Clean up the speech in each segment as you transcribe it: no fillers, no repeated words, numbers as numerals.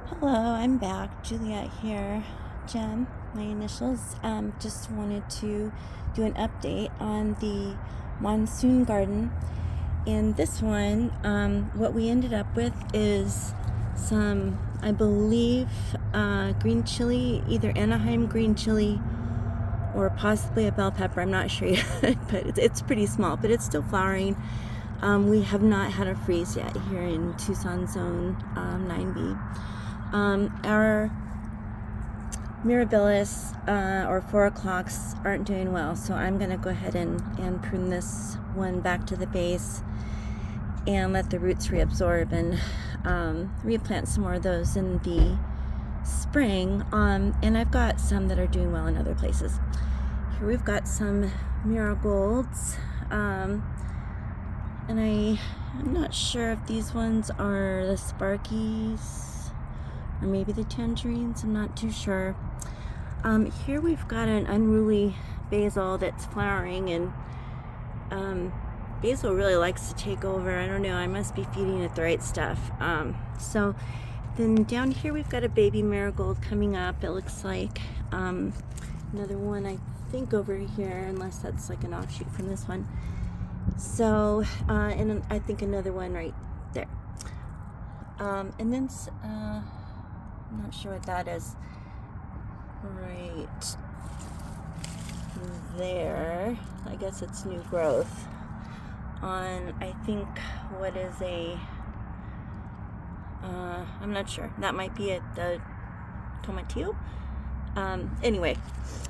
Hello, I'm back. Juliet here. Jen, my initials. Just wanted to do an update on the Monsoon garden. In this one, what we ended up with is some, I believe, green chili, either Anaheim green chili or possibly a bell pepper. I'm not sure yet, but it's pretty small, but it's still flowering. We have not had a freeze yet here in Tucson Zone 9B. Our mirabilis or 4 o'clocks aren't doing well, so I'm going to go ahead and prune this one back to the base and let the roots reabsorb and replant some more of those in the spring. And I've got some that are doing well in other places. Here we've got some marigolds, and I'm not sure if these ones are the Sparkies or maybe the tangerines. I'm not too sure. Here we've got an unruly basil that's flowering, and basil really likes to take over. I don't know, I must be feeding it the right stuff. So then down here we've got a baby marigold coming up, it looks like. Another one I think over here, unless that's like an offshoot from this one. So and I think another one right there. And then I'm not sure what that is right there. I guess it's new growth on, I think, what is I'm not sure. That might be the tomatillo. Anyway,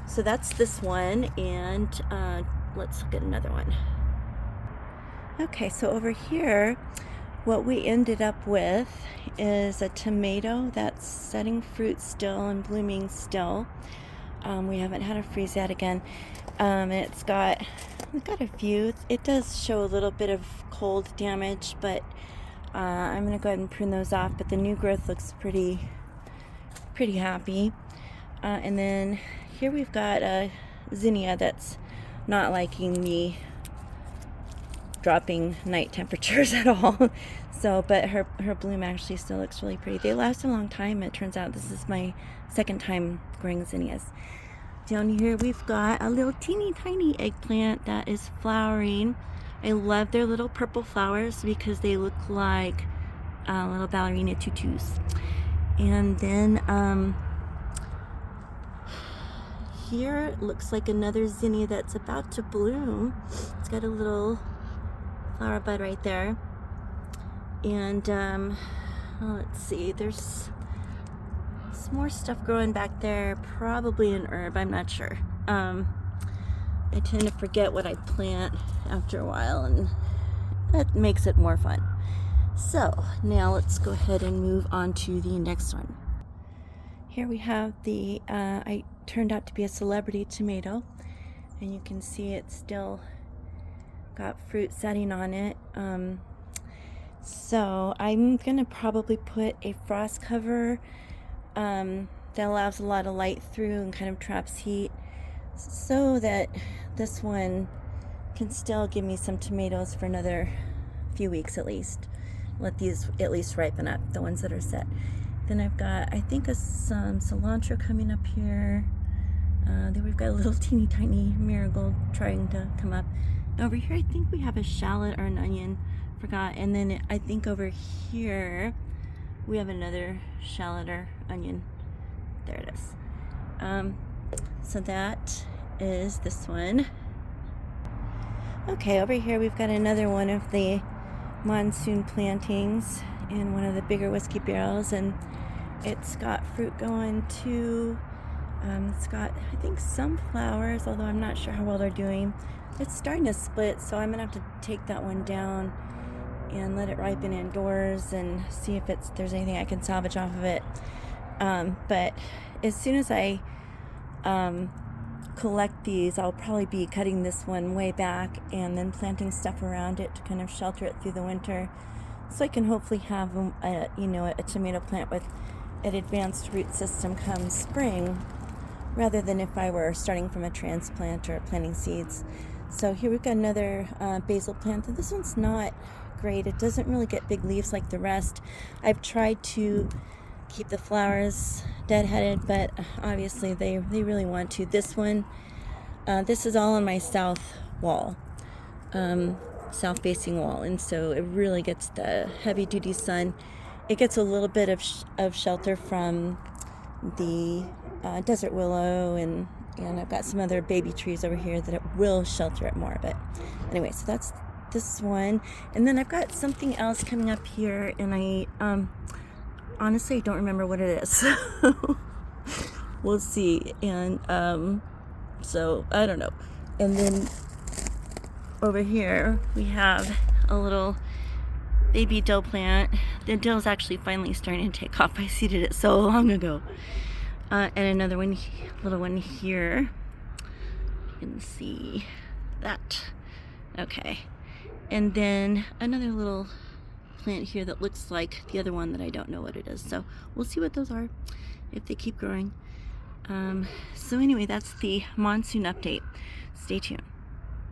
so that's this one, and let's look at another one. Okay, so over here, what we ended up with is a tomato that's setting fruit still and blooming still. We haven't had a freeze yet again. We've got a few. It does show a little bit of cold damage, but I'm going to go ahead and prune those off. But the new growth looks pretty happy. And then here we've got a zinnia that's not liking the dropping night temperatures at all. So, but her bloom actually still looks really pretty. They last a long time. It turns out this is my second time growing zinnias. Down here we've got a little teeny tiny eggplant that is flowering. I love their little purple flowers because they look like little ballerina tutus. And then here it looks like another zinnia that's about to bloom. It's got a little flower bud right there. And let's see, there's some more stuff growing back there, probably an herb, I'm not sure. I tend to forget what I plant after a while, and that makes it more fun. So now let's go ahead and move on to the next one. Here we have the I turned out to be a celebrity tomato, and you can see it's still got fruit setting on it. So I'm gonna probably put a frost cover that allows a lot of light through and kind of traps heat, so that this one can still give me some tomatoes for another few weeks at least. Let these at least ripen up, the ones that are set. Then I've got, I think, some cilantro coming up here. Then we've got a little teeny tiny marigold trying to come up. Over here I think we have a shallot or an onion, forgot. And then I think over here we have another shallot or onion. There it is. So that is this one. Okay, over here we've got another one of the monsoon plantings in one of the bigger whiskey barrels, and it's got fruit going too. It's got, I think, some flowers, although I'm not sure how well they're doing. It's starting to split, so I'm gonna have to take that one down and let it ripen indoors and see if there's anything I can salvage off of it. But as soon as I collect these, I'll probably be cutting this one way back and then planting stuff around it to kind of shelter it through the winter, so I can hopefully have a tomato plant with an advanced root system come spring, rather than if I were starting from a transplant or planting seeds. So here we've got another basil plant, and this one's not great. It doesn't really get big leaves like the rest. I've tried to keep the flowers deadheaded, but obviously they really want to. This one, this is all on my south wall, south facing wall, and so it really gets the heavy duty sun. It gets a little bit of shelter from the desert willow, and I've got some other baby trees over here that it will shelter it more. But anyway, so that's this one, and then I've got something else coming up here, and I honestly don't remember what it is. We'll see. And so I don't know. And then over here we have a little baby dill plant. The dill's actually finally starting to take off. I seeded it so long ago. And another one, little one here. You can see that. Okay. And then another little plant here that looks like the other one that I don't know what it is. So we'll see what those are, if they keep growing. So anyway, that's the monsoon update. Stay tuned.